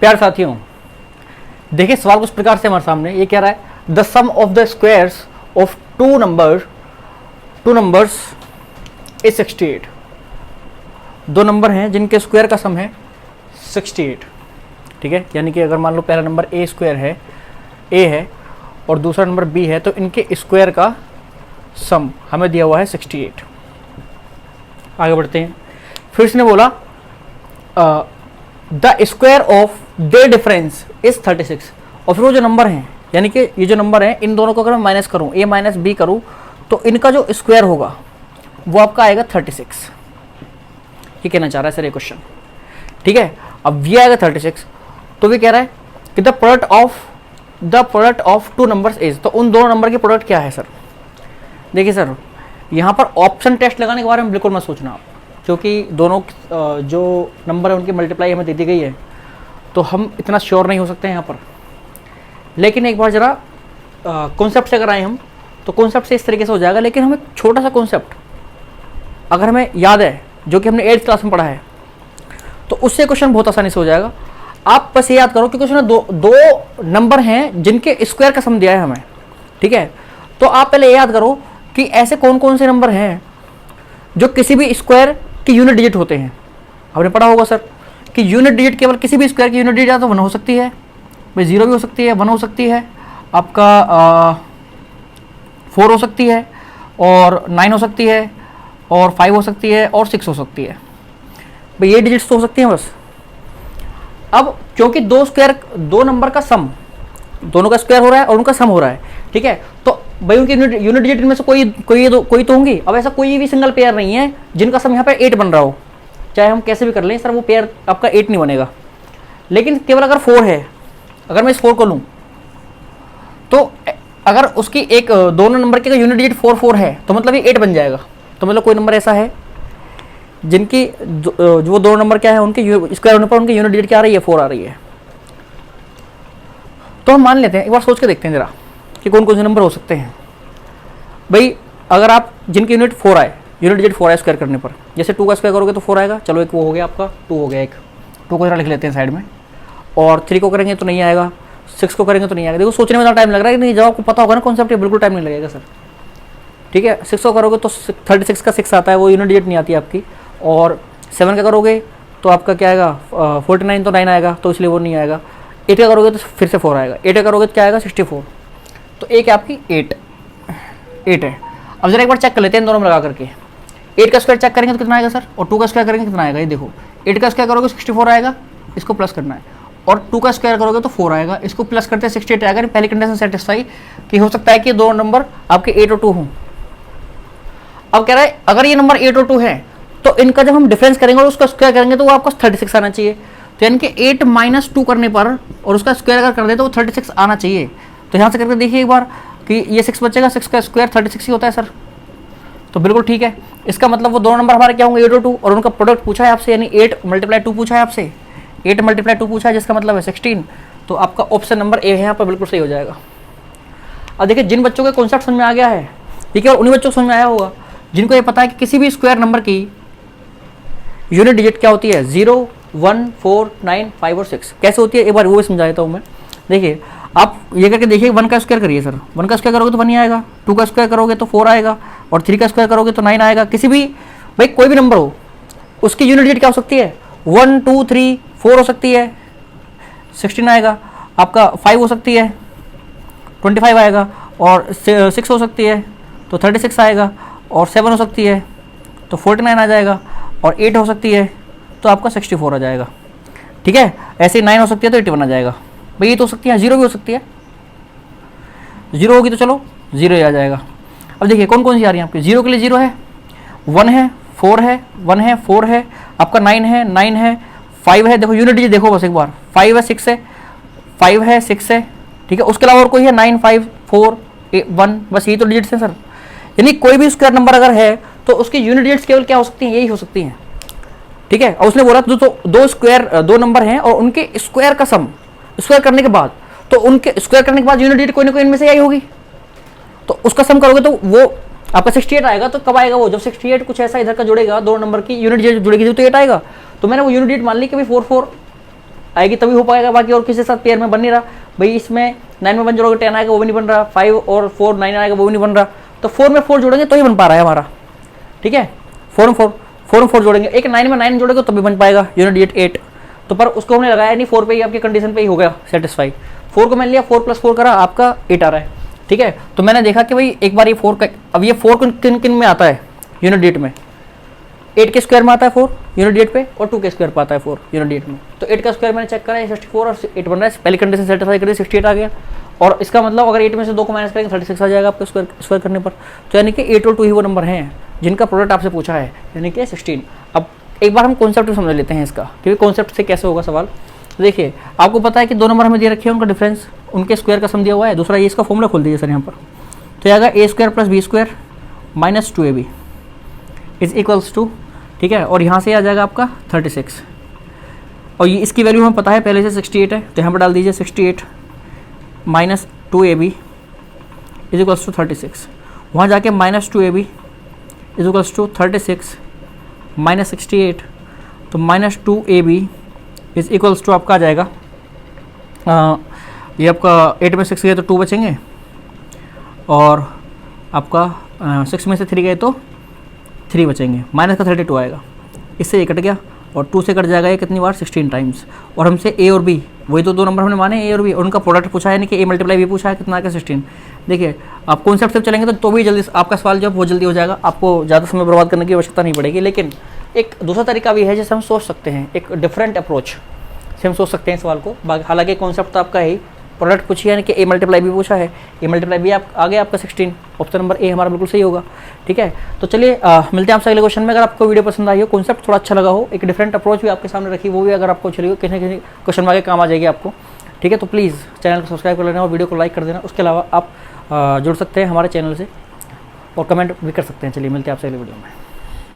प्यार साथियों, देखिए सवाल कुछ प्रकार से हमारे सामने ये कह रहा है the sum of the squares of two numbers is 68। दो नंबर हैं जिनके स्क्वायर का सम है 68। ठीक है, यानी कि अगर मान लो पहला नंबर ए स्क्वायर है, ए है, और दूसरा नंबर बी है, तो इनके स्क्वायर का सम हमें दिया हुआ है 68। आगे बढ़ते हैं। फिर इसने बोला the square of their difference is 36। और फिर वो जो नंबर हैं, यानी कि ये जो नंबर हैं, इन दोनों को अगर मैं माइनस करूँ, ए माइनस बी करूँ, तो इनका जो स्क्वायर होगा वो आपका आएगा 36। ये कहना चाह रहा है सर ये क्वेश्चन। ठीक है, अब ये आएगा 36, तो ये कह रहा है कि the product of two numbers is, तो उन दोनों नंबर की प्रोडक्ट क्या है सर। देखिए सर, यहाँ पर ऑप्शन टेस्ट लगाने के बारे में बिल्कुल मत सोचना आप, क्योंकि दोनों जो नंबर है उनकी मल्टीप्लाई हमें दे दी गई है, तो हम इतना श्योर नहीं हो सकते हैं यहाँ पर। लेकिन एक बार जरा कॉन्सेप्ट से अगर आए हम, तो कॉन्सेप्ट से इस तरीके से हो जाएगा। लेकिन हमें छोटा सा कॉन्सेप्ट अगर हमें याद है, जो कि हमने 8th क्लास में पढ़ा है, तो उससे क्वेश्चन बहुत आसानी से हो जाएगा। आप बस ये याद करो, क्योंकि उसमें दो नंबर हैं जिनके स्क्वायर का सम दिया है हमें। ठीक है, तो आप पहले ये याद करो कि ऐसे कौन कौन से नंबर हैं जो किसी भी स्क्वायर की यूनिट डिजिट होते हैं। आपने पढ़ा होगा सर कि यूनिट डिजिट केवल किसी भी स्क्वायर की यूनिट डिजिट या तो 1 हो सकती है, भाई 0 भी हो सकती है, 1 हो सकती है, आपका 4 हो सकती है, और 9 हो सकती है, और 5 हो सकती है, और 6 हो सकती है। भाई ये डिजिट्स तो हो सकती हैं बस। अब क्योंकि दो नंबर का सम, दोनों का स्क्वायर हो रहा है और उनका सम हो रहा है, ठीक है, तो भाई उनकी यूनिट डिजिट में से कोई तो होंगी। अब ऐसा कोई भी सिंगल पेयर नहीं है जिनका सम यहाँ पे 8 बन रहा हो, चाहे हम कैसे भी कर लें सर, वो पेयर आपका 8 नहीं बनेगा। लेकिन केवल अगर 4 है, अगर मैं इस 4 को लूँ, तो अगर उसकी एक दोनों नंबर की यूनिट डिजिट 4 है, तो मतलब ये 8 बन जाएगा। तो मतलब कोई नंबर ऐसा है जिनकी जो दो नंबर क्या है, उनके स्क्वायर होने पर उनकी यूनिट डिजिट क्या आ रही है, 4 आ रही है। तो हम मान लेते हैं, एक बार सोच के देखते हैं जरा कि कौन कौन से नंबर हो सकते हैं। भाई अगर आप जिनकी यूनिट 4 आए, यूनिट डिजिट 4 आए स्क्वायर करने पर, जैसे 2 का स्क्वायर करोगे तो 4 आएगा। चलो एक वो हो गया आपका, 2 हो गया, एक 2 को जरा लिख लेते हैं साइड में, और 3 को करेंगे तो नहीं आएगा, 6 को करेंगे तो नहीं आएगा। देखो सोचने में ज़्यादा टाइम लग रहा है, नहीं जब आपको पता होगा ना कॉन्सेप्ट, बिल्कुल टाइम नहीं लगेगा सर। ठीक है, 6 को करोगे तो 36 का 6 आता है, वो यूनिट डिजिट नहीं आती आपकी। और 7 का करोगे तो आपका क्या आएगा, 49, तो 9 आएगा, तो इसलिए वो नहीं आएगा। 8 का करोगे तो फिर से 4 आएगा, 8 का करोगे तो क्या आएगा, 64। तो एक है आपकी 8 है। अब जरा एक बार चेक कर लेते हैं दोनों में लगा करके। 8 का स्क्वायर चेक करेंगे तो कितना आएगा सर, और 2 का स्क्वायर करेंगे कितना आएगा। ये देखो 8 का स्क्वायर करोगे 64 आएगा, इसको प्लस करना है, और 2 का स्क्वायर करोगे तो 4 आएगा, इसको प्लस करते हैं 68 आएगा। पहली कंडीशन सेटिस्फाई कि हो सकता है कि दो नंबर आपके 8 और 2 हों। अब कह रहा है अगर ये नंबर 8 और 2 है, तो इनका जब हम डिफरेंस करेंगे और उसका स्क्वायर करेंगे तो वो आपको 36 आना चाहिए। तो यानी कि 8 माइनस 2 करने पर और उसका स्क्वायर अगर कर दे तो वो 36 आना चाहिए। तो यहाँ से करके देखिए एक बार कि ये 6 बचेगा, 6 का स्क्वायर 36 ही होता है सर। तो बिल्कुल ठीक है, इसका मतलब वो दोनों नंबर हमारे क्या होंगे, 8 और 2, और उनका प्रोडक्ट पूछा है आपसे, यानी 8 मल्टीप्लाई 2 पूछा है आपसे, 8 मल्टीप्लाई 2 पूछा है, जिसका मतलब है 16। तो आपका ऑप्शन नंबर ए है यहाँ पर, बिल्कुल सही हो जाएगा। अब देखिए जिन बच्चों के कॉन्सेप्ट समझ में आ गया है, ये केवल उन्हीं बच्चों को समझ में आया होगा जिनको ये पता है कि किसी भी स्क्वायर नंबर की यूनिट डिजिट क्या होती है, 0, 1, 4, 9, 5 और 6 कैसे होती है, एक बार वो भी समझा देता हूँ मैं। देखिए आप ये करके देखिए, 1 का स्क्वायर करिए सर, 1 का स्क्वायर करोगे तो 1 ही आएगा, 2 का स्क्वायर करोगे तो 4 आएगा, और 3 का स्क्वायर करोगे तो 9 आएगा। किसी भी भाई कोई भी नंबर हो, उसकी यूनिट डिजिट क्या हो सकती है, 1, 2, 3, 4 हो सकती है, 16 आएगा। आपका 5 हो सकती है, 25 आएगा, और 6 हो सकती है तो 36 आएगा, और 7 हो सकती है तो 49 आ जाएगा, और 8 हो सकती है तो आपका 64 आ जाएगा। ठीक है, ऐसे ही 9 हो सकती है तो 81 आ जाएगा। भाई ये तो हो सकती है, 0 भी हो सकती है, 0 होगी तो चलो 0 ही आ जाएगा। अब देखिए कौन कौन सी आ रही है आपकी, 0 के लिए 0 है, 1 है, 4 है, 1 है, 4 है, आपका 9 है, 9 है, 5 है। देखो यूनिट डिजिट देखो बस एक बार, 5 है, 6 है, 5 है, 6 है। ठीक है, उसके अलावा और कोई है, 9, 5, 4, 1, बस यही तो डिजिट्स है सर। यानी कोई भी स्क्वायर नंबर अगर है तो उसकी यूनिट डिजिट्स केवल क्या हो सकती हैं, यही हो सकती हैं। ठीक है, और उसने बोला दो नंबर हैं और उनके स्क्वायर का सम, स्क्वायर करने के बाद, तो उनके स्क्वायर करने के बाद यूनिट डिजिट कोई ना कोई इनमें से यही होगी, तो उसका सम करोगे तो वो आपका 68 आएगा। तो कब आएगा वो, जब 68 कुछ ऐसा इधर का जुड़ेगा, दो नंबर की यूनिट डिजिट जुड़ेगी तो 8 आएगा। तो मैंने वो यूनिट डिजिट मान ली कि भाई 4, 4 आएगी तभी हो पाएगा, बाकी और किसी के साथ पेयर में बन नहीं रहा। भाई इसमें 9 में 1 जोड़ोगे 10 आएगा, वो भी नहीं बन रहा। 5 और 4 9 आएगा, वो भी नहीं बन रहा। तो 4 में 4 जोड़ेंगे तो ही बन पा रहा है हमारा, ठीक है। 4 में 4 जोड़ेंगे, एक 9 में 9 जोड़ेंगे तो भी बन पाएगा यूनिट 8। तो पर उसको हमने लगाया नहीं, 4 पे ही आपकी कंडीशन पे ही हो गया सेटिस्फाई। 4 को मैंने लिया, 4 + 4 करा, आपका 8 आ रहा है, ठीक है। तो मैंने देखा कि भाई एक बार ये 4 का, अब ये 4 किन किन में आता है यूनिट 8 में, 8 के स्क्वायर में आता है 4 यूनिट 8 पे, और 2 के स्क्वायर पे आता है 4 यूनिट 8 में। तो 8 का स्क्वायर मैंने चेक करा है 64 और 8 बन रहा है। पहली कंडीशन सेटिस्फाई करी, 68 आ गया। और इसका मतलब अगर 8 में से 2 को माइनस करेंगे 36 आ जाएगा आपका स्क्वायर करने पर। तो यानी कि 8 और 2 ही वो नंबर हैं जिनका प्रोडक्ट आपसे पूछा है, यानी कि 16। अब एक बार हम कॉन्सेप्ट समझ लेते हैं इसका, क्योंकि कॉन्सेप्ट से कैसे होगा सवाल। तो देखिए आपको पता है कि 2 नंबर हमें दे रखे हैं, उनका डिफरेंस उनके स्क्वायर का सम दिया हुआ है। दूसरा ये इसका फॉर्मूला खोल दीजिए सर यहाँ पर। तो आएगा a² + b² - 2ab = टू, ठीक है। और यहाँ से आ जाएगा आपका 36, और ये इसकी वैल्यू हमें पता है पहले से 68 है, तो यहाँ पर डाल दीजिए 68 - 2ab = 36। वहाँ जाके -2ab = 36 - 68, तो -2ab = आपका आ जाएगा, ये आपका 8 में 6 गए तो 2 बचेंगे, और आपका 6 में से 3 गए तो 3 बचेंगे, माइनस का 32 आएगा। इससे ये कट गया, और 2 से कट जाएगा ये कितनी बार, 16 टाइम्स। और हमसे a और b, वही तो 2 नंबर हमने माने a और b, और उनका प्रोडक्ट पूछा है, यानी कि a × b पूछा है, कितना आएगा 16। देखिए आप कॉन्सेप्ट से चलेंगे तो भी जल्दी आपका सवाल जो है वो जल्दी हो जाएगा, आपको ज़्यादा समय बर्बाद करने की आवश्यकता नहीं पड़ेगी। लेकिन एक दूसरा तरीका भी है जिससे हम सोच सकते हैं, एक डिफरेंट अप्रोच से हम सोच सकते हैं सवाल को। हालांकि कॉन्सेप्ट तो आपका है ही, प्रोडक्ट पूछी है, यानी कि a × b पूछा है, a × b आप आ गया आपका 16, ऑप्शन नंबर ए हमारा बिल्कुल सही होगा, ठीक है। तो चलिए मिलते हैं आपसे अगले क्वेश्चन में। अगर आपको वीडियो पसंद आई हो, कॉन्सेप्ट थोड़ा अच्छा लगा हो, एक डिफरेंट अप्रोच भी आपके सामने रखी, वो भी अगर आपको अच्छी लगी हो, किसी न किसी क्वेश्चन में आगे काम आ जाएगी आपको, ठीक है। तो प्लीज़ चैनल को सब्सक्राइब कर लेना और वीडियो को लाइक कर देना। उसके अलावा आप जुड़ सकते हैं हमारे चैनल से और कमेंट भी कर सकते हैं। चलिए मिलते हैं आपसे अगले वीडियो में।